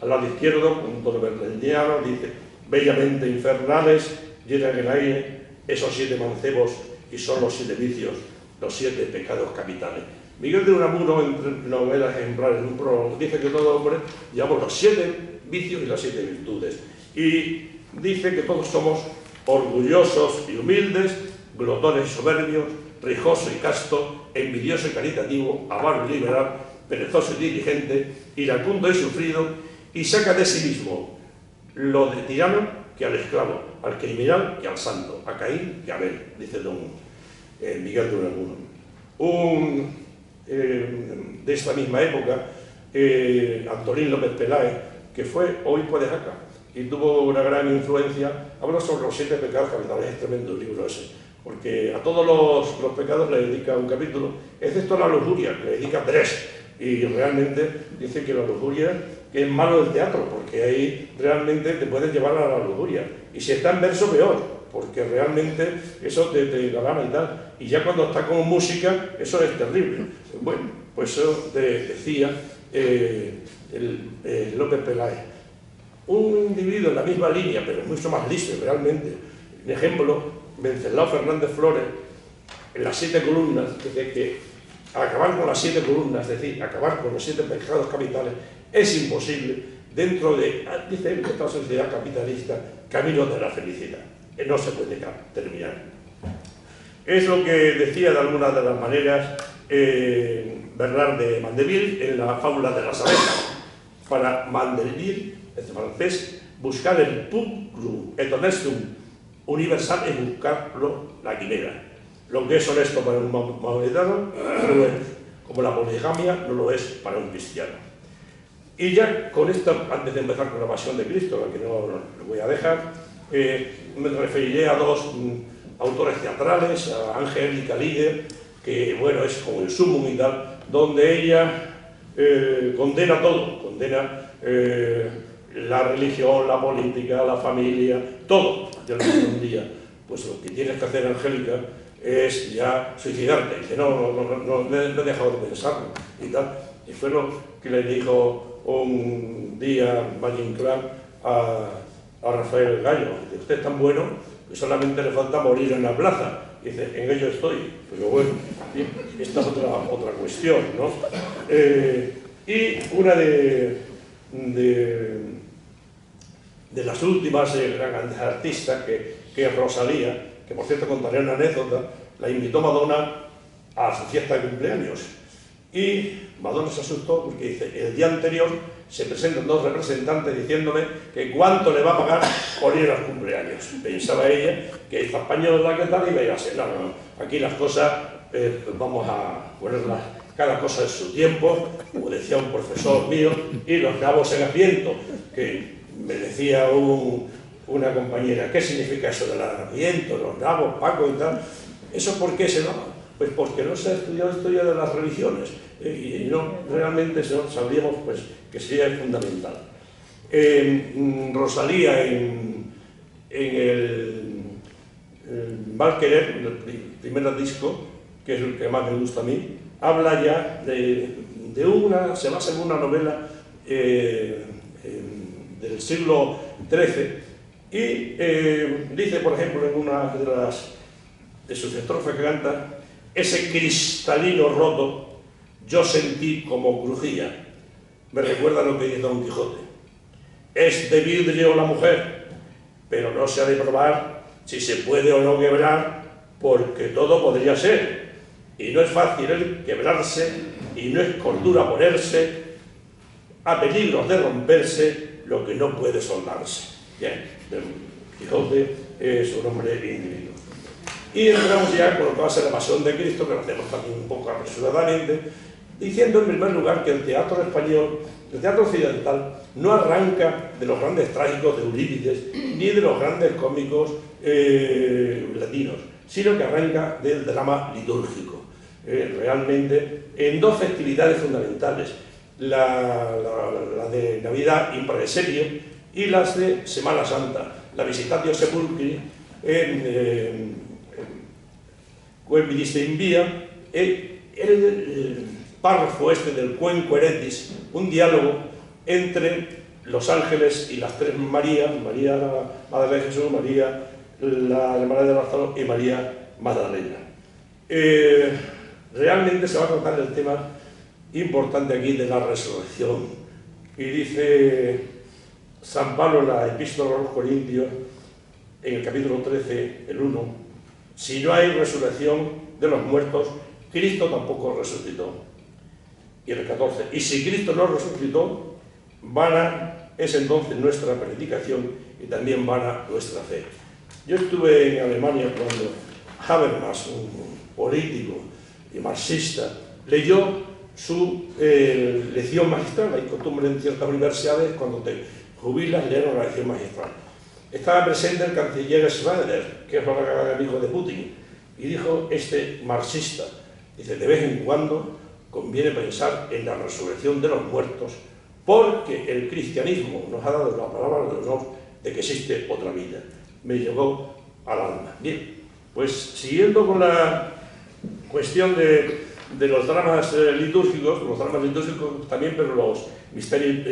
Al lado izquierdo, un tono berliniano, dice, bellamente infernales, llenan el aire esos 7 mancebos y son los 7 vicios, los 7 pecados capitales. Miguel de Unamuno, entre novelas ejemplares, en un prólogo, dice que todo hombre llevamos los 7 vicios y las 7 virtudes. Y dice que todos somos orgullosos y humildes, glotones y soberbios, rijoso y casto, envidioso y caritativo, avaro y liberal, perezoso y diligente, iracundo y sufrido, y saca de sí mismo lo de tirano que al esclavo, al criminal y al santo, a Caín y a Abel, dice don Miguel de Unamuno. De esta misma época, Antolín López Peláez, que fue obispo de Jaca y tuvo una gran influencia, habla sobre los 7 pecados capitales. Es tremendo el libro ese, porque a todos los pecados le dedica un capítulo, excepto a la lujuria, que le dedica 3, y realmente dice que la lujuria que es malo del teatro, porque ahí realmente te puedes llevar a la lujuria, y si está en verso peor, porque realmente eso te galana y tal, y ya cuando está con música eso es terrible. Bueno, pues eso decía López Peláez. Un individuo en la misma línea, pero mucho más listo realmente. Un ejemplo, Venceslao Fernández Flores, en las 7 columnas, dice que acabar con las 7 columnas, es decir, acabar con los 7 pecados capitales, es imposible dentro de, dice él, esta sociedad capitalista, camino de la felicidad. No se puede terminar. Es lo que decía de alguna de las maneras Bernard de Mandeville en la fábula de las abejas. Para Mandeville, este francés, buscar el pulcrum et honestum universal es buscarlo la quimera. Lo que es honesto para un maometano no lo es, como la poligamia no lo es para un cristiano. Y ya con esto, antes de empezar con la Pasión de Cristo, la que no lo voy a dejar, me referiré a 2 autores teatrales, a Angélica Líder, que bueno, es como el sumum y tal, donde ella condena todo, condena la religión, la política, la familia, todo del mismo día. Pues lo que tienes que hacer, Angélica, es ya suicidarte. Dice, no he dejado de pensarlo y tal. Y fue lo que le dijo un día Valle Inclán a Rafael Gallo. Dice, usted es tan bueno que solamente le falta morir en la plaza. Y dice, en ello estoy. Pero bueno, esta es otra cuestión, ¿no? Y una de las últimas grandes artistas, que es Rosalía, que por cierto contaré una anécdota, la invitó Madonna a su fiesta de cumpleaños. Y Madonna se asustó porque dice, el día anterior se presentan 2 representantes diciéndome que cuánto le va a pagar por ir a los cumpleaños. Pensaba ella que esta española que tal iba a ir así. No, aquí las cosas vamos a ponerlas cada cosa en su tiempo, como decía un profesor mío, y los nabos en Adviento, que me decía una compañera, ¿qué significa eso del Adviento, los nabos, Paco y tal? ¿Eso por qué se llama? Pues porque no se ha estudiado historia de las religiones y no realmente sabríamos pues, que sería fundamental. Rosalía en el Mal Querer, el primer disco, que es el que más me gusta a mí, habla ya se basa en una novela del siglo XIII y dice, por ejemplo, en una de sus estrofas que canta, ese cristalino roto yo sentí como crujía. Me recuerda lo que dice Don Quijote. Es de vidrio la mujer, pero no se ha de probar si se puede o no quebrar, porque todo podría ser. Y no es fácil el quebrarse, y no es cordura ponerse a peligros de romperse lo que no puede soldarse. Bien, Don Quijote es un hombre individuo. Y entramos ya con lo que va a ser la Pasión de Cristo, que lo hacemos también un poco apresuradamente, diciendo en primer lugar que el teatro español, el teatro occidental, no arranca de los grandes trágicos de Eurípides ni de los grandes cómicos latinos, sino que arranca del drama litúrgico. Realmente en 2 festividades fundamentales, la de Navidad y Praeserio y las de Semana Santa, la Visitatio Sepulcri Quem vidiste in via, el párrafo este del Quem Queretis, un diálogo entre los ángeles y las 3 Marías, María la Madre de Jesús, María la Madre de Lázaro y María Magdalena. realmente se va a tratar el tema importante aquí de la resurrección. Y dice San Pablo en la Epístola a los Corintios, en el capítulo 13, el 1, si no hay resurrección de los muertos, Cristo tampoco resucitó. Y en el 14, y si Cristo no resucitó, vana es entonces nuestra predicación y también vana nuestra fe. Yo estuve en Alemania cuando Habermas, un político y marxista, leyó su lección magistral. Hay costumbre en ciertas universidades, cuando te jubilas, leer una lección magistral. Estaba presente el canciller Schrader, que es el amigo de Putin, y dijo este marxista, dice, de vez en cuando conviene pensar en la resurrección de los muertos, porque el cristianismo nos ha dado la palabra de honor de que existe otra vida. Me llegó al alma. Bien, pues siguiendo con la cuestión de los dramas litúrgicos también, pero los misterios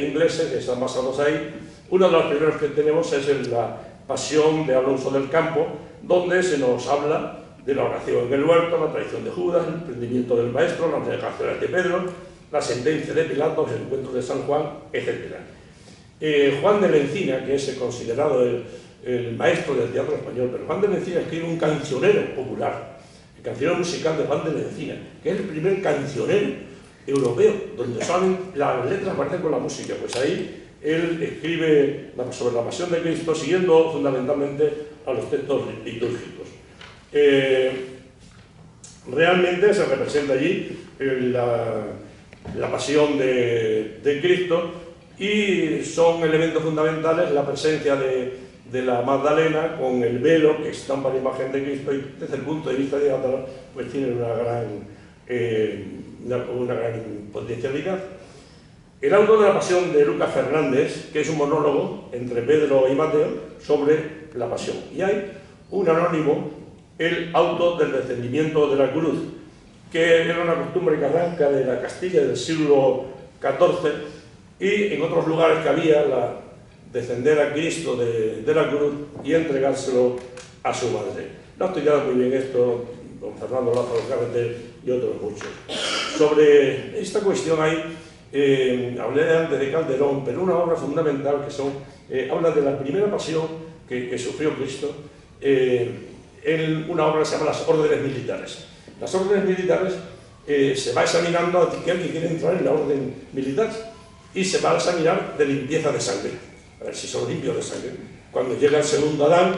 ingleses que están basados ahí, uno de los primeros que tenemos es la Pasión de Alonso del Campo, donde se nos habla de la oración en el huerto, la traición de Judas, el prendimiento del Maestro, las negaciones de Pedro, la sentencia de Pilatos, el encuentro de San Juan, etc. Juan de la Encina, que es considerado el maestro del teatro español, pero Juan de la Encina escribe un cancionero popular, el cancionero musical de Juan de la Encina, que es el primer cancionero europeo, donde salen las letras parecen con la música. Pues ahí él escribe sobre la pasión de Cristo, siguiendo fundamentalmente a los textos litúrgicos. Realmente se representa allí la pasión de Cristo, y son elementos fundamentales la presencia de la Magdalena con el velo que estampa la imagen de Cristo, y desde el punto de vista de Átalo pues tiene una gran potencialidad. El auto de la pasión de Lucas Fernández, que es un monólogo entre Pedro y Mateo sobre la pasión, y hay un anónimo, el auto del descendimiento de la cruz, que era una costumbre que arranca de la Castilla del siglo XIV, y en otros lugares que había descender a Cristo de la cruz y entregárselo a su madre. Lo ha estudiado muy bien esto don Fernando Lázaro Carreter y otros muchos. Sobre esta cuestión hablé antes de Calderón, pero una obra fundamental que habla de la primera pasión que sufrió Cristo, en una obra que se llama Las órdenes militares. Las órdenes militares se va examinando a aquel que quiere entrar en la orden militar, y se va a examinar de limpieza de sangre, a ver si son limpios de sangre. Cuando llega el segundo Adán,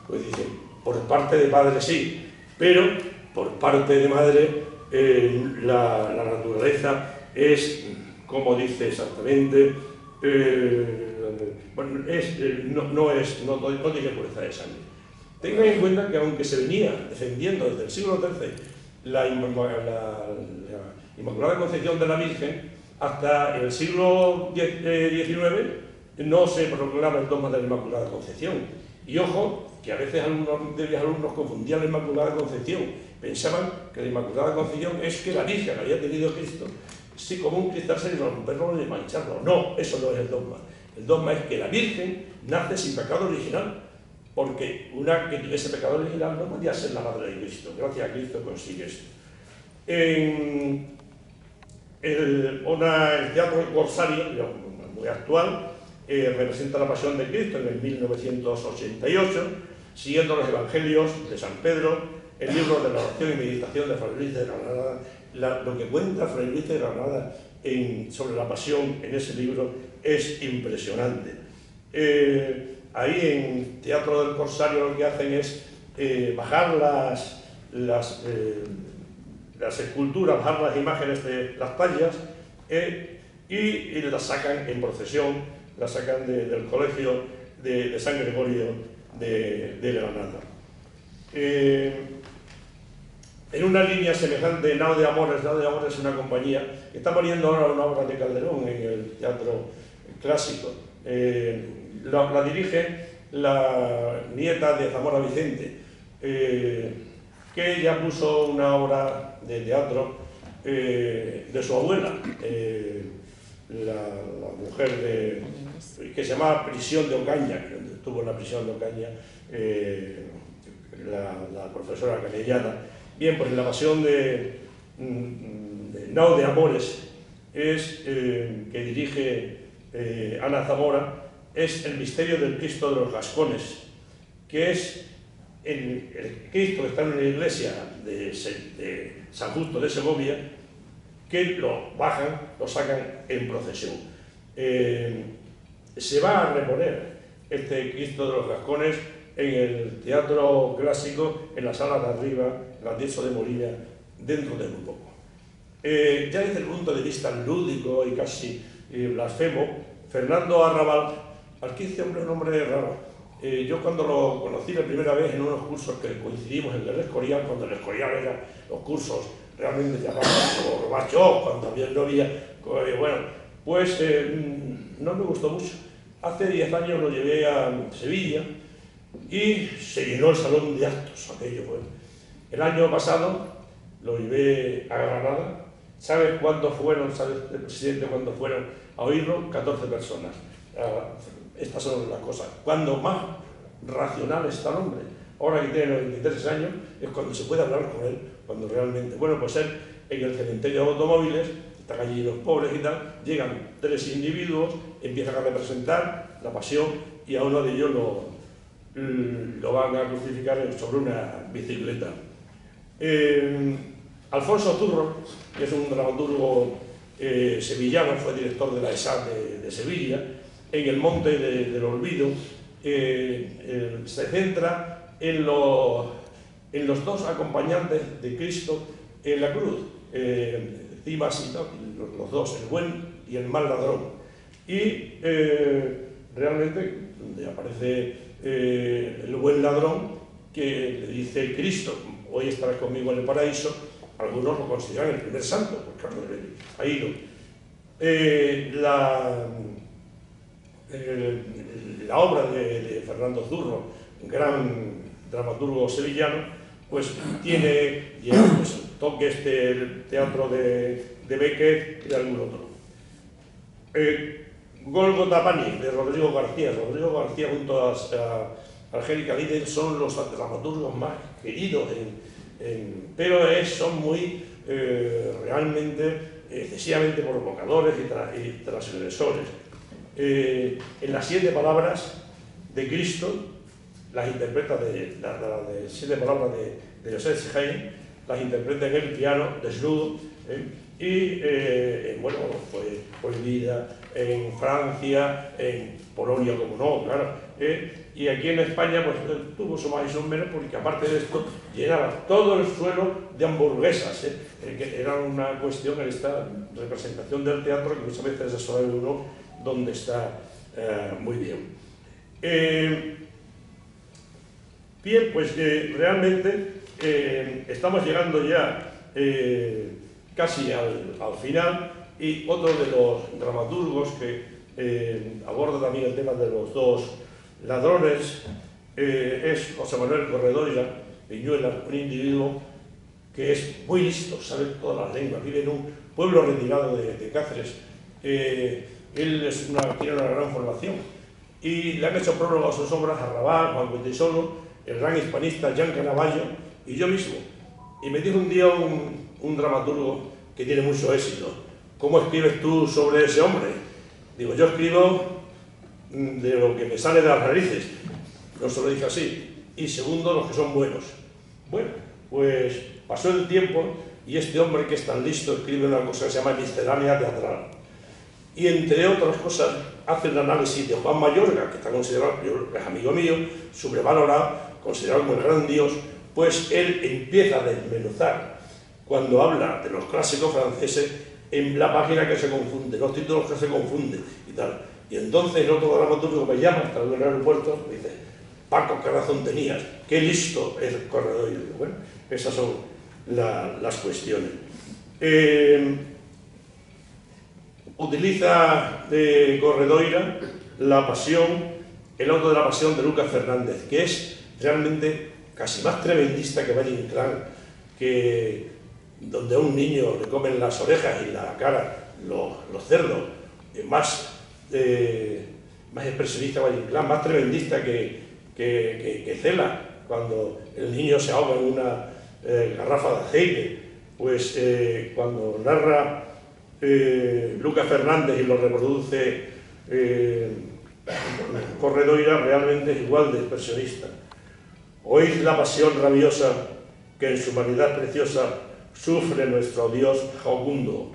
pues dice, por parte de padre sí, pero por parte de madre la naturaleza es, como dice exactamente, no tiene pureza de sangre. Tengan en cuenta que aunque se venía defendiendo desde el siglo XIII la Inmaculada Concepción de la Virgen, hasta el siglo XIX no se proclama el dogma de la Inmaculada Concepción. Y ojo, que a veces alumnos confundían la Inmaculada Concepción, pensaban que la Inmaculada Concepción es que la Virgen había tenido a Cristo, sí, como un cristal sin romperlo ni mancharlo. No, eso no es el dogma. El dogma es que la Virgen nace sin pecado original, porque una que tuviese pecado original no podía ser la madre de Cristo. Gracias a Cristo consigue esto. El Teatro del Corsario, muy actual, representa la Pasión de Cristo en el 1988, siguiendo los Evangelios de San Pedro, el libro de la oración y meditación de Fray Luis de Granada. Lo que cuenta Fray Luis de Granada sobre la Pasión en ese libro es impresionante. Ahí en Teatro del Corsario lo que hacen es bajar las esculturas, bajar las imágenes de las tallas y las sacan en procesión, las sacan del colegio de San Gregorio de Granada. En una línea semejante, Nao de Amores es una compañía que está poniendo ahora una obra de Calderón en el teatro clásico. La dirige la nieta de Zamora Vicente, que ya puso una obra de teatro de su abuela, la mujer que se llamaba Prisión de Ocaña, que estuvo en la prisión de Ocaña, la profesora canellana. Bien, pues la pasión de Nao de Amores que dirige Ana Zamora, es el misterio del Cristo de los Gascones, que es el Cristo que está en la iglesia de San Justo de Segovia, que lo bajan, lo sacan en procesión. Se va a reponer este Cristo de los Gascones en el Teatro Clásico, en la sala de arriba, en la Tirso de Molina, dentro de muy poco. Ya desde el punto de vista lúdico y casi blasfemo, Fernando Arrabal, aquí este hombre es un hombre raro. Yo cuando lo conocí la primera vez en unos cursos que coincidimos en el Escorial, cuando el Escorial eran los cursos realmente llamados por Bachó, cuando no había, bueno, pues no me gustó mucho. Hace 10 años lo llevé a Sevilla y se llenó el salón de actos, aquello fue. El año pasado lo llevé a Granada. ¿Sabes cuántos fueron? ¿Sabes el presidente cuántos fueron a oírlo? 14 personas. Estas son las cosas. Cuando más racional está el hombre, ahora que tiene 93 años, es cuando se puede hablar con él, cuando realmente... Bueno, pues él, en el cementerio de automóviles, están allí los pobres y tal, llegan 3 individuos, empiezan a representar la pasión y a uno de ellos lo van a crucificar sobre una bicicleta. Alfonso Zurro, que es un dramaturgo sevillano, fue director de la ESAD de Sevilla, en El Monte del Olvido, se centra en los dos acompañantes de Cristo en la cruz, Cimas y tal, los dos, el buen y el mal ladrón. Y realmente, donde aparece el buen ladrón, que le dice Cristo, hoy estarás conmigo en el paraíso, algunos lo consideran el primer santo, porque claro, ahí no. La obra de Fernando Zurro, un gran dramaturgo sevillano, pues tiene ya pues, toques del teatro de Beckett y de algún otro. Gólgota Pani, de Rodrigo García. Rodrigo García junto a Angélica Líder son los dramaturgos más queridos, pero son muy realmente excesivamente provocadores y transgresores. En las 7 palabras de Cristo, las interpreta de 7 palabras de José Sejain, las interpreta en el piano, desnudo, y bueno, fue prohibida en Francia, en Polonia como no, claro, y aquí en España pues tuvo su más y su menos, porque aparte de esto llenaba todo el suelo de hamburguesas, que era una cuestión en esta representación del teatro que muchas veces se sabe uno dónde está muy bien. Bien, pues realmente estamos llegando ya casi al final, y otro de los dramaturgos que aborda también el tema de los dos ladrones es José Manuel Corredoira Viñuela, un individuo que es muy listo, sabe todas las lenguas, vive en un pueblo retirado de Cáceres. Él tiene una gran formación y le han hecho prólogo a sus obras Arrabal, Juan Cuentisolo, el gran hispanista Jean Canavallo y yo mismo. Y me dijo un día un dramaturgo que tiene mucho éxito: ¿cómo escribes tú sobre ese hombre? Digo, yo escribo de lo que me sale de las narices. No se lo dije así. Y segundo, los que son buenos. Bueno, pues pasó el tiempo y este hombre que es tan listo escribe una cosa que se llama Miscelánea Teatral. Y entre otras cosas hace el análisis de Juan Mayorga, que está considerado, es amigo mío, sobrevalorado, considerado como el gran dios. Pues él empieza a desmenuzar, cuando habla de los clásicos franceses, en la página que se confunde, los títulos que se confunden y tal. Y entonces el otro dramaturgo me llama, está en el aeropuerto, me dice: Paco, qué razón tenías, qué listo es el corredor. Y digo, bueno, esas son las cuestiones. Utiliza de Corredoira la pasión, el auto de la pasión de Lucas Fernández, que es realmente casi más tremendista que Valle Inclán, donde a un niño le comen las orejas y la cara los cerdos, más expresionista Valle Inclán, más tremendista que Cela, cuando el niño se ahoga en una garrafa de aceite, pues cuando narra Lucas Fernández y lo reproduce Corredoira, realmente es igual de expresionista. Oíd la pasión rabiosa que en su humanidad preciosa sufre nuestro Dios jocundo,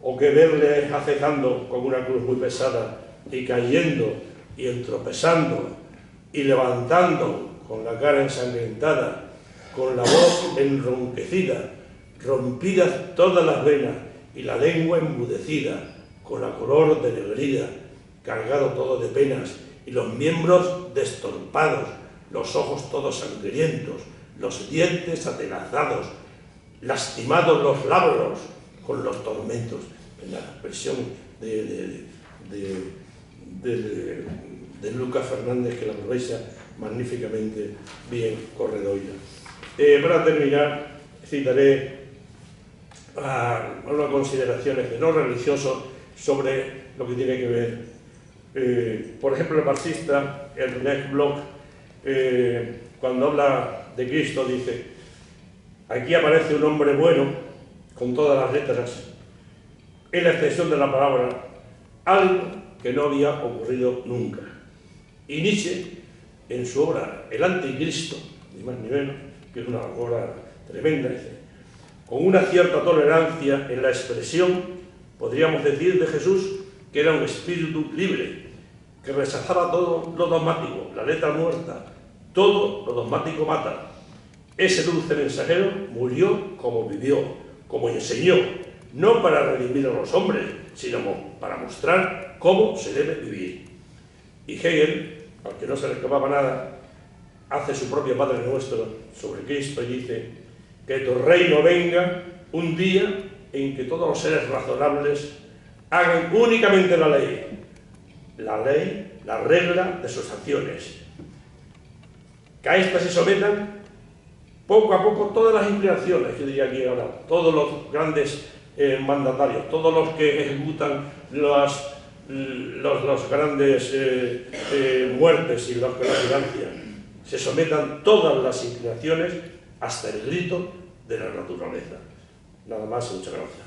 o que verle acecando con una cruz muy pesada y cayendo y entropezando y levantando con la cara ensangrentada, con la voz enronquecida, rompidas todas las venas y la lengua embudecida, con la color dennegrida, cargado todo de penas y los miembros destorpados, los ojos todos sangrientos, los dientes atenazados, lastimados los labios con los tormentos. En la expresión de Lucas Fernández, que la aprovecha magníficamente bien Corredoira. Para terminar, citaré unas consideraciones de no religiosos sobre lo que tiene que ver. Por ejemplo, el marxista Ernest Bloch, cuando habla de Cristo, dice: aquí aparece un hombre bueno con todas las letras, en la extensión de la palabra, algo que no había ocurrido nunca. Y Nietzsche, en su obra El Anticristo, ni más ni menos, que es una obra tremenda, dice: con una cierta tolerancia en la expresión, podríamos decir de Jesús que era un espíritu libre, que rechazaba todo lo dogmático, la letra muerta, todo lo dogmático mata. Ese dulce mensajero murió como vivió, como enseñó, no para redimir a los hombres, sino para mostrar cómo se debe vivir. Y Hegel, al que no se le escapaba nada, hace su propio Padre Nuestro sobre Cristo y dice: que tu reino venga un día en que todos los seres razonables hagan únicamente la ley, la regla de sus acciones, que a éstas se sometan poco a poco todas las inclinaciones, yo diría aquí ahora, todos los grandes mandatarios, todos los que ejecutan los grandes muertes y los que las financian, se sometan todas las inclinaciones hasta el grito de la naturaleza. Nada más, muchas gracias.